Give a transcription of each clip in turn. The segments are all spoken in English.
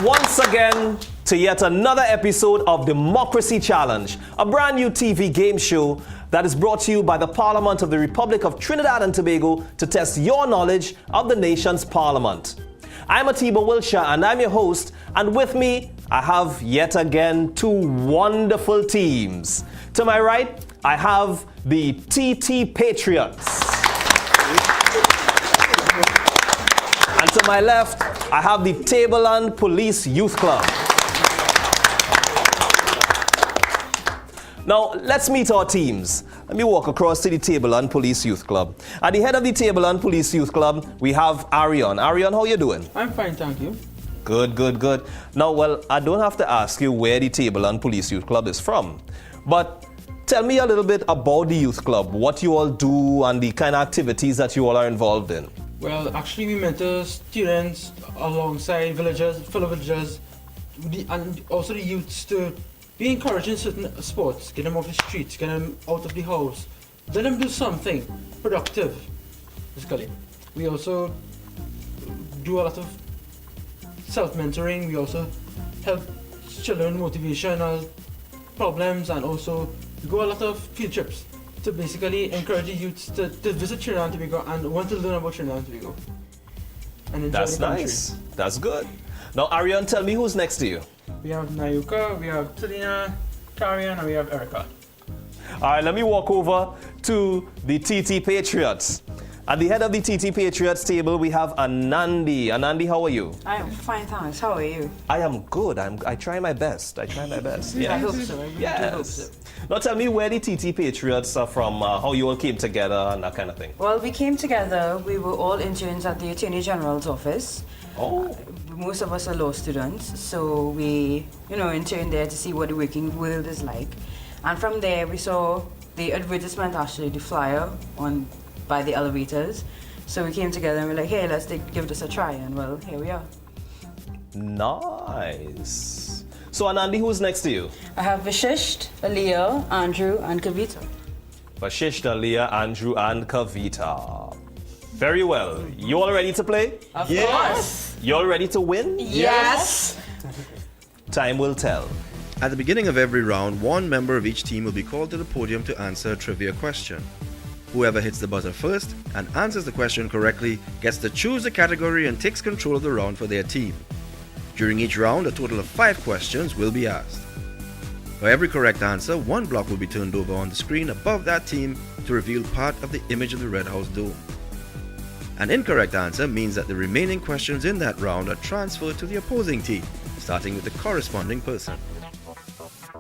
once again to yet another episode of Democracy Challenge, a brand new TV game show that is brought to you by the Parliament of the Republic of Trinidad and Tobago to test your knowledge of the nation's parliament. I'm Atiba Wilshire and I'm your host, and with me I have yet again two wonderful teams. To my right, I have the TT Patriots. And to my left, I have the Tableland Youth Club. Now, let's meet our teams. Let me walk across to the Tableland Youth Club. At the head of the Tableland Youth Club, we have Arion. Arion, how you doing? I'm fine, thank you. Good, good, good. Now, well, I don't have to ask you where the Tableland Youth Club is from, but tell me a little bit about the youth club, what you all do and the kind of activities that you all are involved in. Well, actually we mentor students alongside villagers, fellow villagers, and also the youths to be encouraging certain sports, get them off the streets, get them out of the house, let them do something productive, basically. We also do a lot of self-mentoring, we also help children motivational problems, and also go a lot of field trips to basically encourage the youths to visit Trinidad and Tobago and want to learn about Trinidad and Tobago. And enjoy That's the country. nice. That's good. Now, Arion, tell me who's next to you. We have Nayuka, we have Selena, Karian, and we have Erica. All right, let me walk over to the TT Patriots. At the head of the TT Patriots table, we have Anandi. Anandi, how are you? I am fine, thanks. How are you? I am good. I try my best. I hope so. I really do hope so. Now tell me where the TT Patriots are from, how you all came together and that kind of thing. Well, we came together. We were all interns at the Attorney General's office. Oh. Most of us are law students, so we, interned there to see what the working world is like. And from there, we saw the advertisement, actually, the flyer by the elevators. So we came together and we're like, hey, let's give this a try. And well, here we are. Nice. So Anandi, who's next to you? I have Vishisht, Aliyah, Andrew, and Kavita. Vashisht, Aliyah, Andrew, and Kavita. Very well. You all ready to play? Of course. You all ready to win? Yes. Time will tell. At the beginning of every round, one member of each team will be called to the podium to answer a trivia question. Whoever hits the buzzer first and answers the question correctly gets to choose the category and takes control of the round for their team. During each round, a total of 5 questions will be asked. For every correct answer, one block will be turned over on the screen above that team to reveal part of the image of the Red House dome. An incorrect answer means that the remaining questions in that round are transferred to the opposing team, starting with the corresponding person.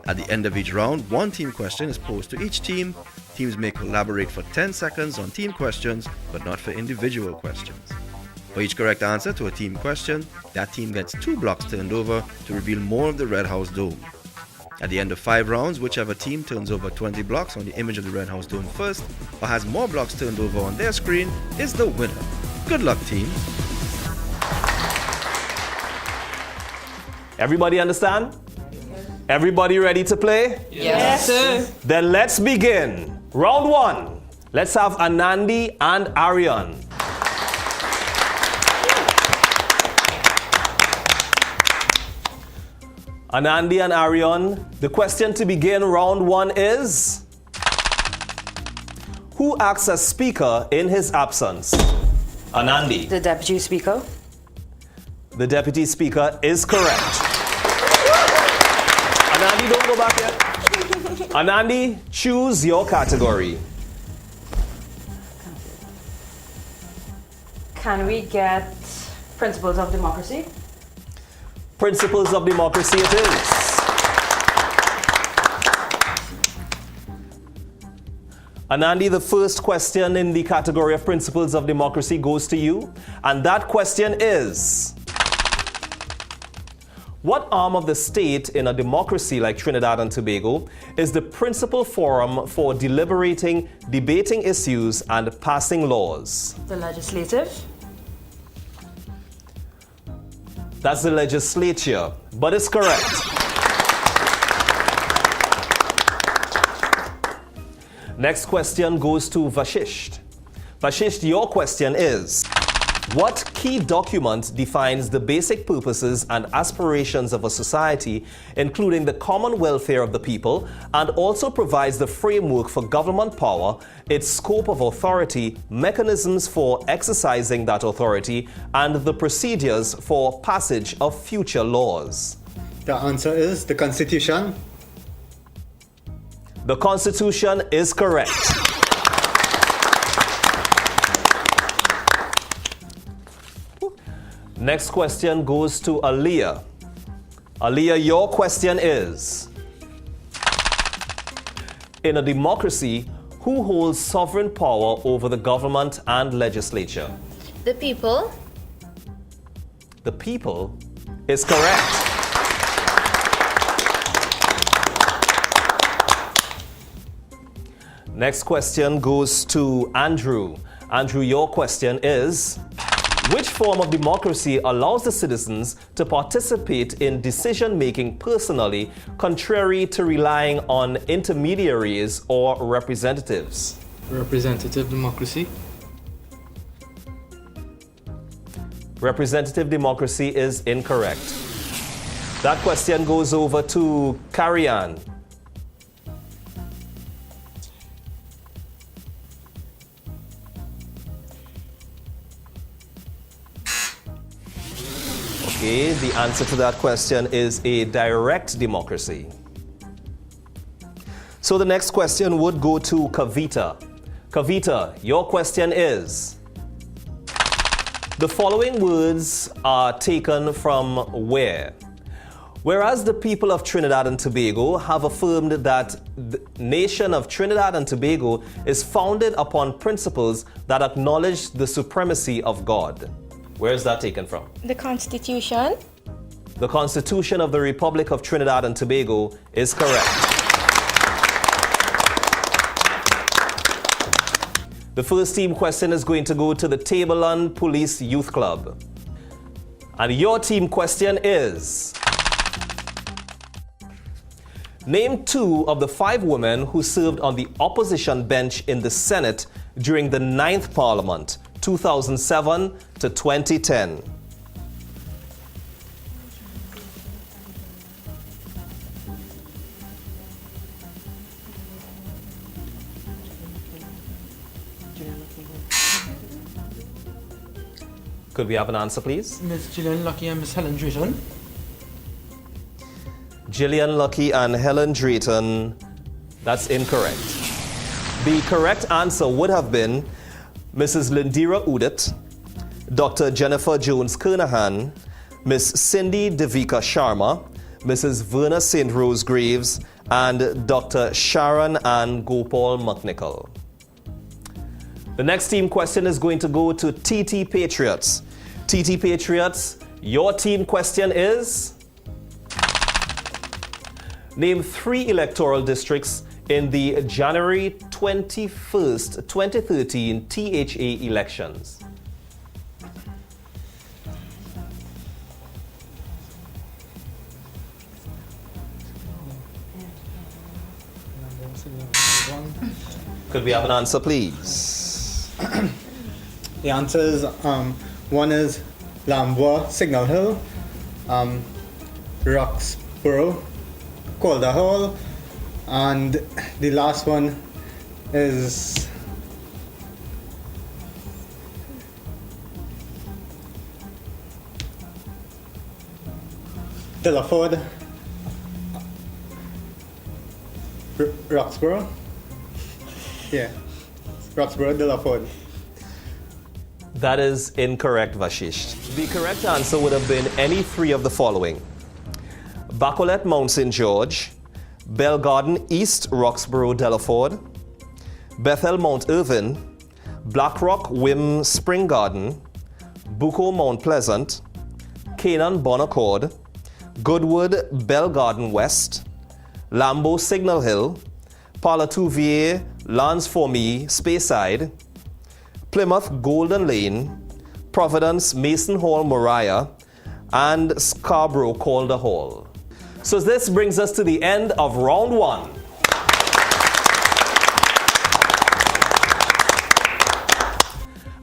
At the end of each round, one team question is posed to each team. Teams may collaborate for 10 seconds on team questions, but not for individual questions. For each correct answer to a team question, that team gets 2 blocks turned over to reveal more of the Red House dome. At the end of 5 rounds, whichever team turns over 20 blocks on the image of the Red House dome first, or has more blocks turned over on their screen, is the winner. Good luck, team. Everybody understand? Everybody ready to play? Yes, sir. Then let's begin. Round 1. Let's have Anandi and Arion. Anandi and Arion, the question to begin round 1 is: who acts as speaker in his absence? Anandi. The Deputy Speaker. The Deputy Speaker is correct. Anandi, don't go back yet. Anandi, choose your category. Can we get Principles of Democracy? Principles of Democracy it is. Anandi, the first question in the category of Principles of Democracy goes to you. And that question is: what arm of the state in a democracy like Trinidad and Tobago is the principal forum for deliberating, debating issues, and passing laws? The Legislative. That's the legislature, but it's correct. Next question goes to Vashisht. Vashisht, your question is: What key document defines the basic purposes and aspirations of a society, including the common welfare of the people, and also provides the framework for government power, its scope of authority, mechanisms for exercising that authority, and the procedures for passage of future laws? The answer is the Constitution. The Constitution is correct. Next question goes to Aliyah. Aliyah, your question is: in a democracy, who holds sovereign power over the government and legislature? The people. The people is correct. Next question goes to Andrew. Andrew, your question is: which form of democracy allows the citizens to participate in decision-making personally, contrary to relying on intermediaries or representatives? Representative democracy. Representative democracy is incorrect. That question goes over to Carrie-Ann. Okay, the answer to that question is a direct democracy. So the next question would go to Kavita. Kavita, your question is: the following words are taken from where? Whereas the people of Trinidad and Tobago have affirmed that the nation of Trinidad and Tobago is founded upon principles that acknowledge the supremacy of God. Where is that taken from? The Constitution. The Constitution of the Republic of Trinidad and Tobago is correct. The first team question is going to go to the Tableland Youth Club. And your team question is: name 2 of the 5 women who served on the opposition bench in the Senate during the 9th Parliament, 2007 to 2010. Could we have an answer, please? Miss Gillian Lucky and Miss Helen Drayton. Gillian Lucky and Helen Drayton. That's incorrect. The correct answer would have been Mrs. Lindira Udit, Dr. Jennifer Jones Kernahan, Miss Cindy Devika Sharma, Mrs. Verna St. Rose Graves, and Dr. Sharon Ann Gopal McNichol. The next team question is going to go to TT Patriots. TT Patriots, your team question is: name 3 electoral districts in the January 21st, 2013 THA elections. Could we have an answer, please? The answer is one is Lambwa, Signal Hill, Roxborough, Calder Hall, and the last one is Delafoard, Roxborough. Yeah, Roxborough, Delafoard. That is incorrect, Vashish. The correct answer would have been any 3 of the following: Bacolet, Mount St. George, Bell Garden East, Roxborough, Delafoard, Bethel, Mount Irvin, Blackrock, Wim, Spring Garden, Bucco, Mount Pleasant, Canaan, Bon Accord, Goodwood, Bell Garden West, Lambeau, Signal Hill, Palatuvier, Lance Formie, Speyside, Plymouth, Golden Lane, Providence, Mason Hall, Moriah, and Scarborough, Calder Hall. So this brings us to the end of round 1.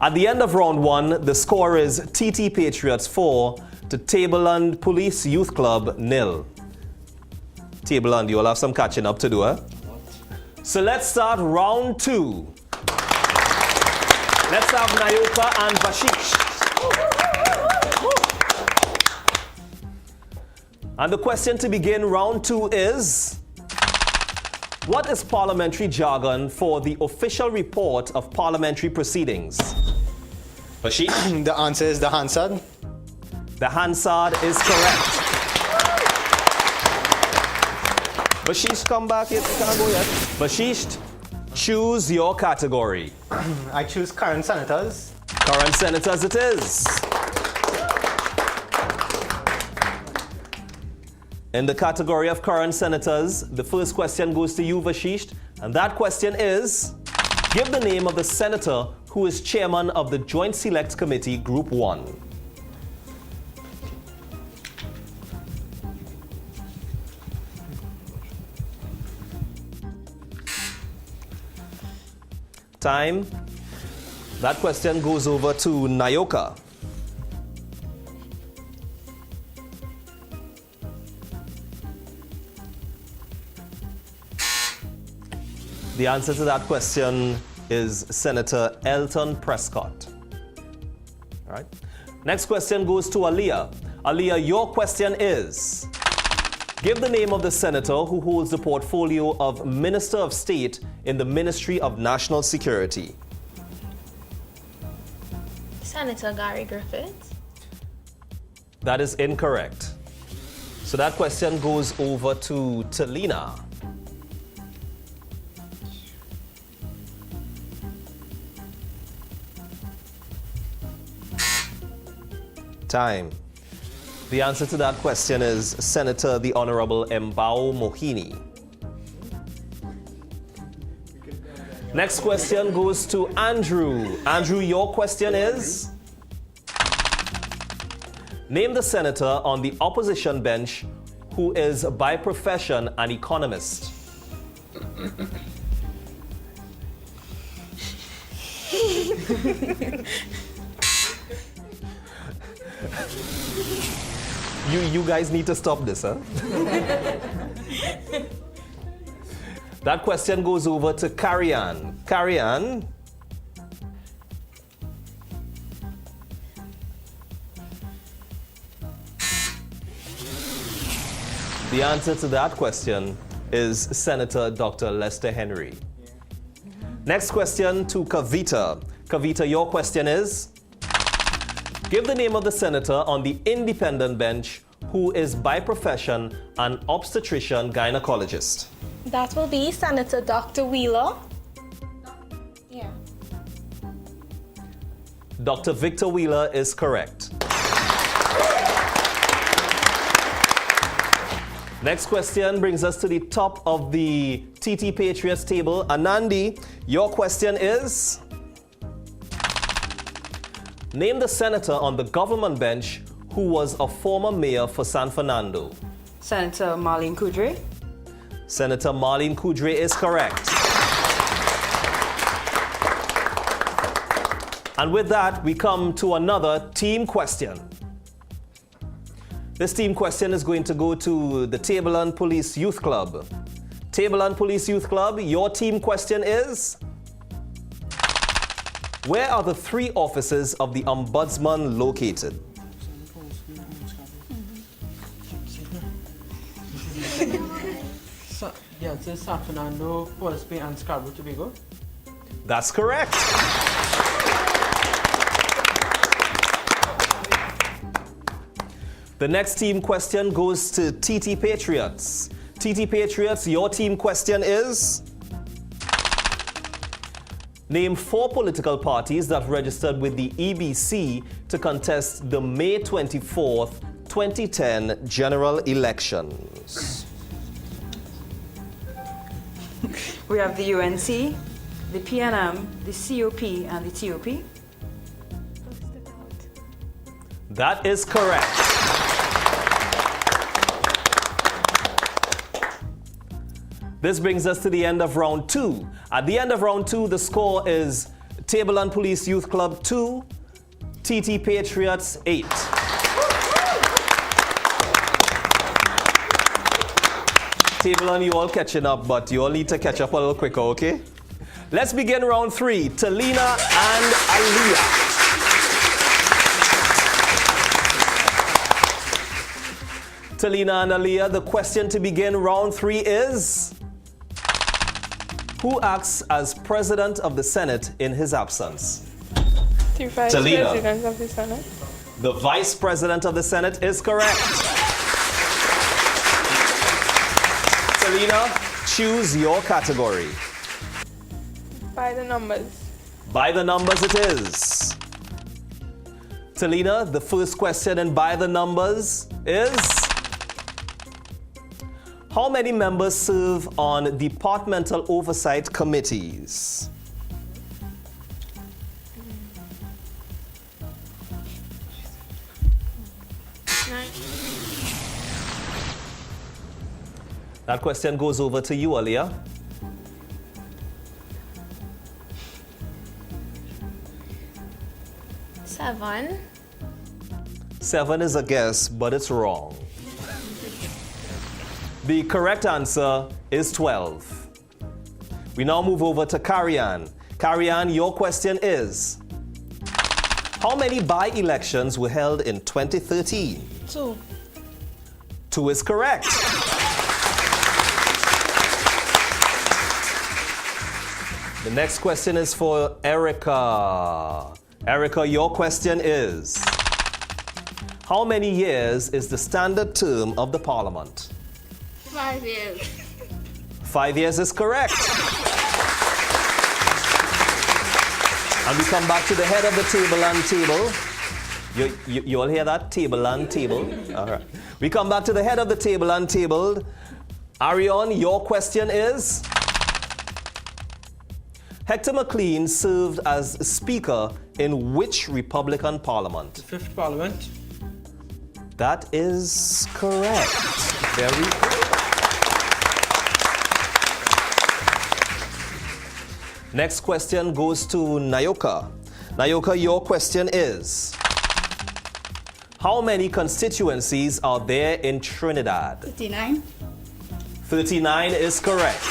At the end of round 1, the score is TT Patriots 4 to Tableland Police Youth Club 0. Tableland, you'll have some catching up to do, eh? So let's start round 2. Let's have Nayoka and Bashish. And the question to begin round 2 is, what is parliamentary jargon for the official report of parliamentary proceedings? Bashish? The answer is the Hansard. The Hansard is correct. Bashish, come back here. You can't go yet. Bashish, choose your category. I choose current senators. Current senators it is. In the category of current senators, the first question goes to you, Vashisht, and that question is, give the name of the senator who is chairman of the Joint Select Committee, Group 1. Time. That question goes over to Nayoka. The answer to that question is Senator Elton Prescott. All right. Next question goes to Aliyah. Aliyah, your question is, give the name of the senator who holds the portfolio of Minister of State in the Ministry of National Security. Senator Gary Griffiths. That is incorrect. So that question goes over to Talina. Time. The answer to that question is Senator the Honorable Mbao Mohini. Next question goes to Andrew. Andrew, your question is, name the senator on the opposition bench who is by profession an economist. You guys need to stop this, huh? That question goes over to Carrie-Ann. Carrie-Ann. The answer to that question is Senator Dr. Lester Henry. Next question to Kavita. Kavita, your question is, give the name of the senator on the independent bench who is by profession an obstetrician gynecologist. That will be Senator Dr. Wheeler. Yeah. Dr. Victor Wheeler is correct. Next question brings us to the top of the TT Patriots table. Anandi, your question is, name the senator on the government bench who was a former mayor for San Fernando. Senator Marlene Kudre. Senator Marlene Kudre is correct. And with that, we come to another team question. This team question is going to go to the Tableland Police Youth Club. Tableland Police Youth Club, your team question is, where are the 3 offices of the Ombudsman located? The answer is San Fernando, Port Bay, and Scarborough, Tobago. That's correct. The next team question goes to TT Patriots. TT Patriots, your team question is, name 4 political parties that registered with the EBC to contest the May 24th, 2010 general elections. We have the UNC, the PNM, the COP, and the TOP. That is correct. This brings us to the end of round 2. At the end of round 2, the score is Tableland Police Youth Club 2, TT Patriots 8. Tableland, you all catching up, but you all need to catch up a little quicker, okay? Let's begin round 3. Talina and Aliyah. Talina and Aliyah, the question to begin round 3 is: who acts as President of the Senate in his absence? The Vice Talina. President of the Senate. The Vice President of the Senate is correct. Talina, choose your category. By the numbers. By the numbers it is. Talina, the first question in By the Numbers is: how many members serve on departmental oversight committees? That question goes over to you, Aliyah. 7. 7 is a guess, but it's wrong. The correct answer is 12. We now move over to Karian. Karian, your question is: how many by-elections were held in 2013? 2. 2 is correct. The next question is for Erica. Erica, your question is: how many years is the standard term of the Parliament? 5 years. 5 years is correct. And we come back to the head of the Tableland table. You all hear that? Tableland table. All right. We come back to the head of the Tableland table. Arion, your question is: Hector McLean served as Speaker in which Republican Parliament? The 5th Parliament. That is correct. Very good. Next question goes to Nayoka. Nayoka, your question is: how many constituencies are there in Trinidad? 39. 39 is correct.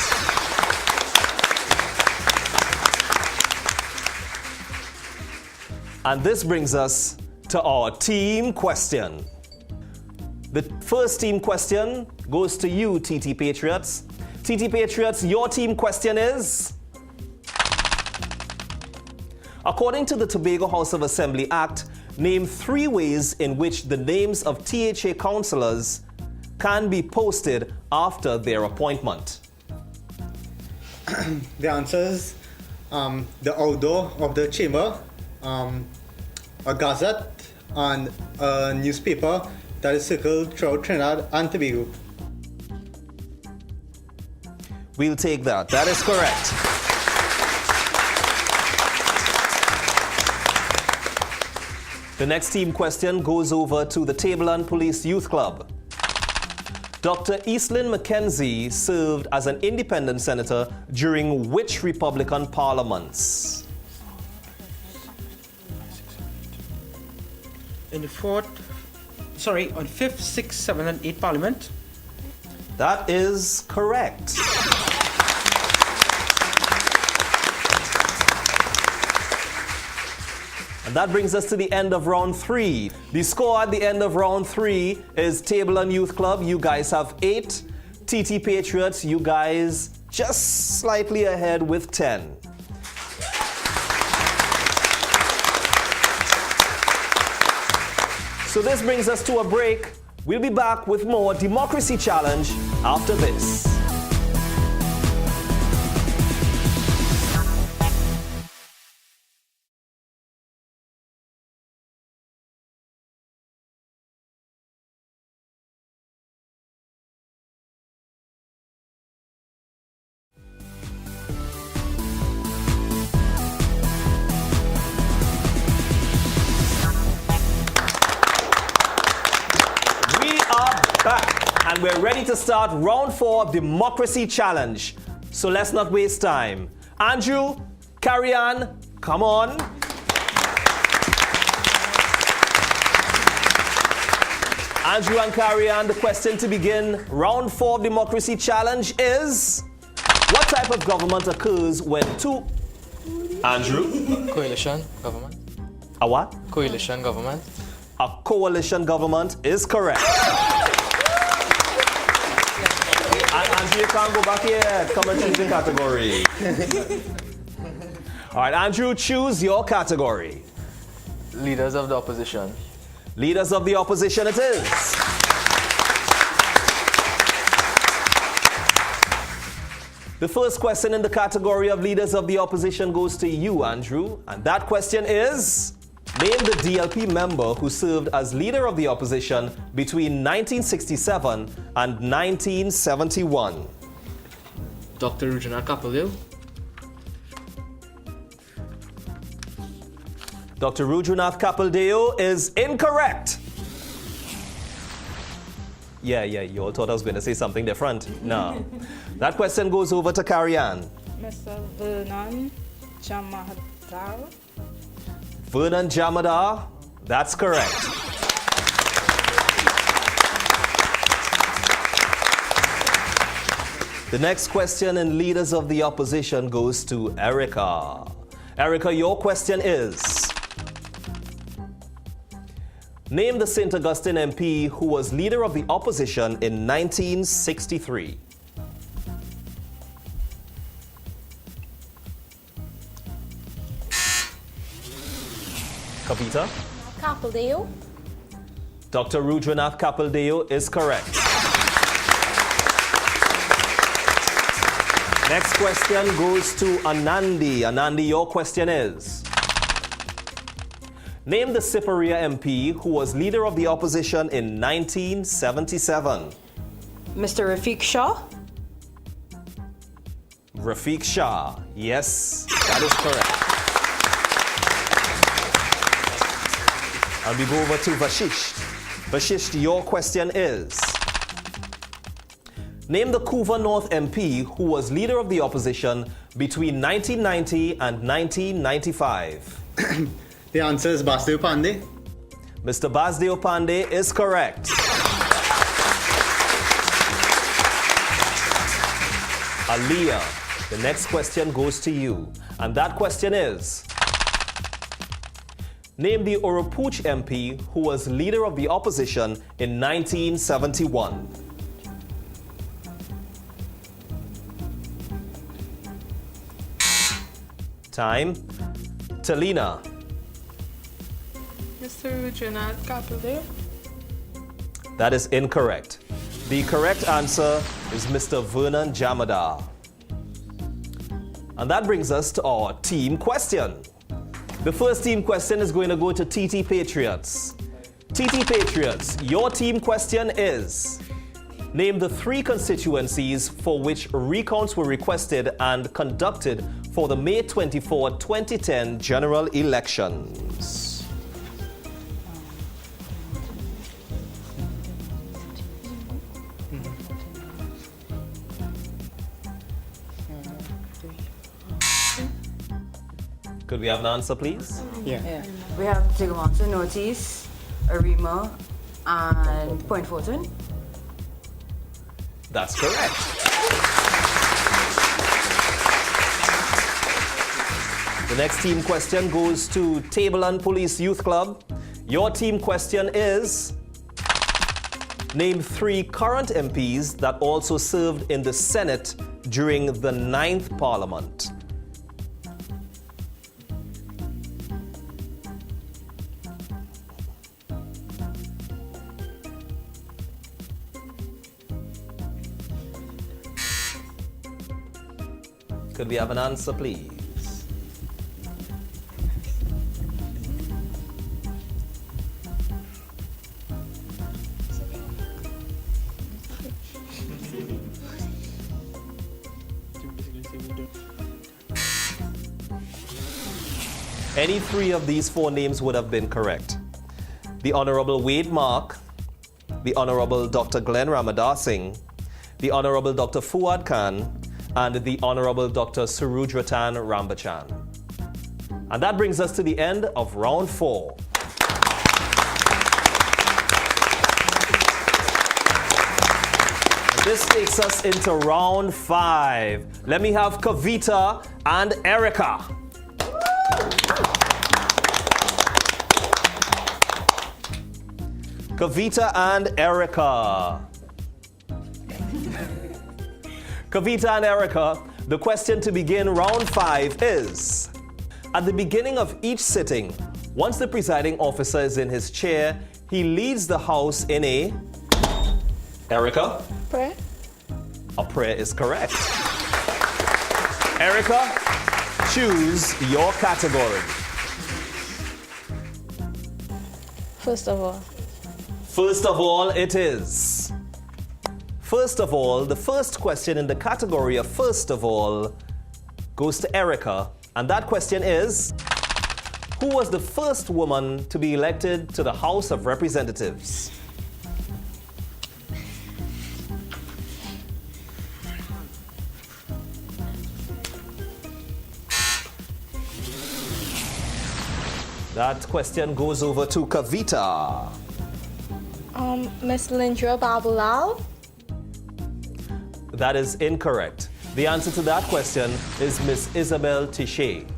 And this brings us to our team question. The first team question goes to you, TT Patriots. TT Patriots, your team question is: according to the Tobago House of Assembly Act, name 3 ways in which the names of THA councillors can be posted after their appointment. The answer is the outdoor of the chamber, a gazette, and a newspaper that is circled throughout Trinidad and Tobago. We'll take that. That is correct. The next team question goes over to the Tableland Police Youth Club. Dr. Eastlyn McKenzie served as an independent senator during which Republican parliaments? In the 4th, on 5th, 6th, 7th, and 8th Parliament. That is correct. And that brings us to the end of round 3. The score at the end of round 3 is Tableland Youth Club. You guys have 8. TT Patriots, you guys just slightly ahead with 10. So this brings us to a break. We'll be back with more Democracy Challenge after this. And we're ready to start round 4 of Democracy Challenge. So let's not waste time. Andrew, Carry on. Come on. Andrew and Carrie Ann, the question to begin round 4 of Democracy Challenge is: what type of government occurs when two... Andrew? Coalition government. A what? Coalition government. A coalition government is correct. And Andrew, you can't go back here. Come and choose your category. All right, Andrew, choose your category. Leaders of the opposition. Leaders of the opposition it is. The first question in the category of leaders of the opposition goes to you, Andrew. And that question is: name the DLP member who served as leader of the opposition between 1967 and 1971. Dr. Rujana Kapil. Dr. Rujunath Kapildeo is incorrect. Yeah, you all thought I was going to say something different. No. That question goes over to Carrie Ann. Mr. Vernon Jamadar. Vernon Jamadar, that's correct. The next question in Leaders of the Opposition goes to Erica. Erica, your question is: name the St. Augustine MP who was leader of the opposition in 1963. Kavita? Capildeo. Dr. Rudranath Kapildeo is correct. Next question goes to Anandi. Anandi, your question is: name the Siparia MP who was leader of the opposition in 1977. Mr. Rafiq Shah. Rafiq Shah. Yes, that is correct. And we go over to Vashish. Vashish, your question is: name the Couva North MP who was leader of the opposition between 1990 and 1995. The answer is Basdev Pandey. Mr. Basdeo Pandey is correct. Aliyah, the next question goes to you. And that question is: name the Oropouche MP who was leader of the opposition in 1971. Time. Talina. Mr. Rujunath Kapildeo. That is incorrect. The correct answer is Mr. Vernon Jamadar. And that brings us to our team question. The first team question is going to go to TT Patriots. TT Patriots, your team question is: name the 3 constituencies for which recounts were requested and conducted for the May 24, 2010 general elections. Could we have an answer, please? Yeah. We have Tigamonte, Northeast, Arima, and Point Fortin. That's correct. The next team question goes to Tableland Youth Club. Your team question is: name 3 current MPs that also served in the Senate during the 9th Parliament. Could we have an answer, please? Any 3 of these 4 names would have been correct. The Honorable Wade Mark, the Honorable Dr. Glenn Ramadar Singh, the Honorable Dr. Fuad Khan, and the Honorable Dr. Surudratan Rambachan. And that brings us to the end of round 4. This takes us into round 5. Let me have Kavita and Erica. Kavita and Erica. Kavita and Erica, the question to begin round 5 is, at the beginning of each sitting, once the presiding officer is in his chair, he leads the house in a... Erica? Prayer. A prayer is correct. Erica, choose your category. First of all. First of all, it is. First of all, the first question in the category of first of all goes to Erica. And that question is, who was the first woman to be elected to the House of Representatives? That question goes over to Kavita. Miss Lindra Babulal. That is incorrect. The answer to that question is Miss Isabel Tichet.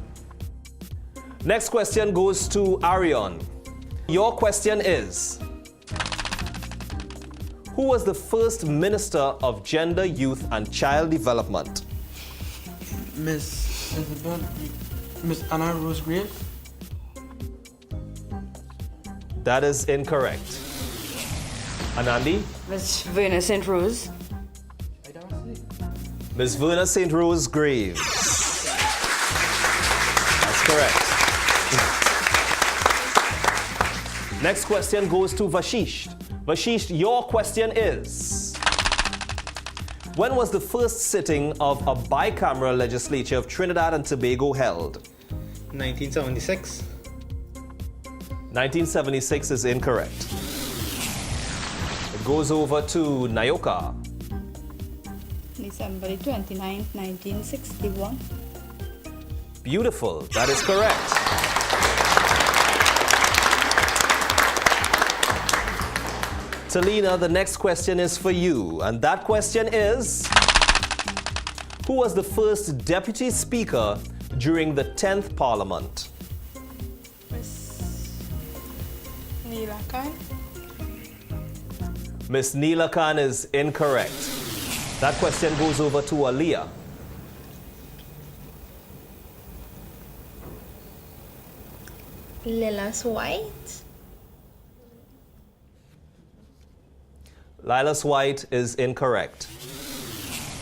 Next question goes to Arion. Your question is, who was the first Minister of Gender, Youth and Child Development? Miss Isabel, Miss Anna Rose Graves. That is incorrect. Anandi? Miss Verna St. Rose. Miss Verna St. Rose Graves. That's correct. Next question goes to Vashish. Vashish, your question is, when was the first sitting of a bicameral legislature of Trinidad and Tobago held? 1976. 1976 is incorrect. It goes over to Nayoka. December 29, 1961. Beautiful. That is correct. Talina, the next question is for you. And that question is, who was the first Deputy Speaker during the 10th Parliament? Neela Khan. Miss Neela Khan is incorrect. That question goes over to Aliyah. Lilas White. Lilas White is incorrect.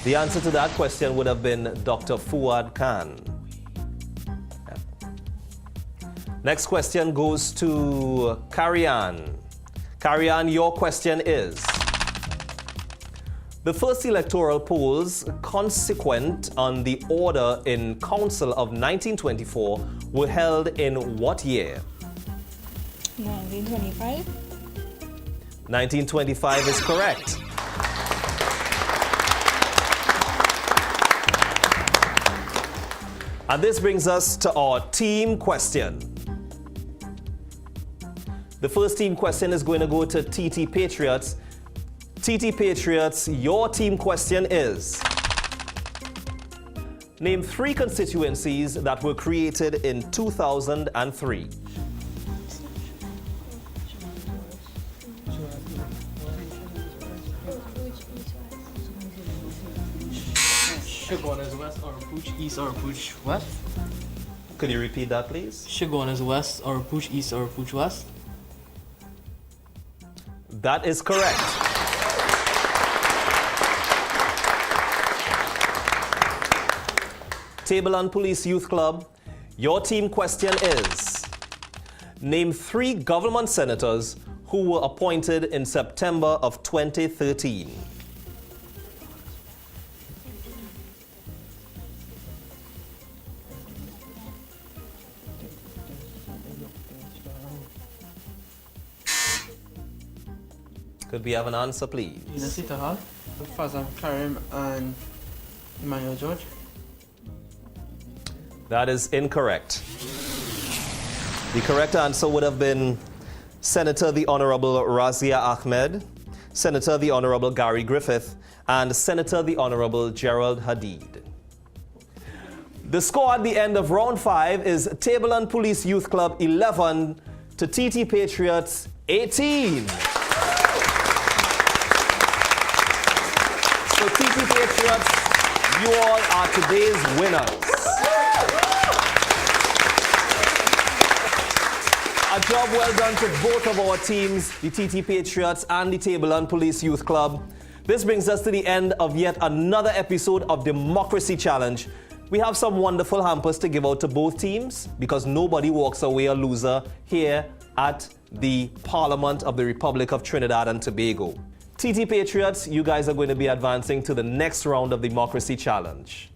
The answer to that question would have been Dr. Fuad Khan. Next question goes to Karian. Karian, your question is, the first electoral polls consequent on the order in Council of 1924 were held in what year? 1925. 1925 is correct. And this brings us to our team question. The first team question is going to go to TT Patriots. TT Patriots, your team question is, name 3 constituencies that were created in 2003. Shogunas West, Oropouche East, Oropouche West. Could you repeat that, please? Shogunas West, Oropouche East, Oropouche West. That is correct. Tableland Youth Club, your team question is, name 3 government senators who were appointed in September of 2013. Could we have an answer, please? Inasita Hall, Fazam Karim, and Emmanuel George. That is incorrect. The correct answer would have been Senator the Honorable Razia Ahmed, Senator the Honorable Gary Griffith, and Senator the Honorable Gerald Hadid. The score at the end of round 5 is Tableland Police Youth Club 11 to TT Patriots 18. So TT Patriots, you all are today's winners. A job well done to both of our teams, the TT Patriots and the Tableland Police Youth Club. This brings us to the end of yet another episode of Democracy Challenge. We have some wonderful hampers to give out to both teams because nobody walks away a loser here at the Parliament of the Republic of Trinidad and Tobago. TT Patriots, you guys are going to be advancing to the next round of Democracy Challenge.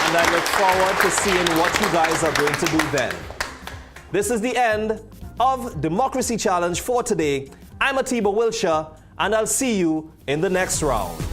And I look forward to seeing what you guys are going to do then. This is the end of Democracy Challenge for today. I'm Atiba Wilshire, and I'll see you in the next round.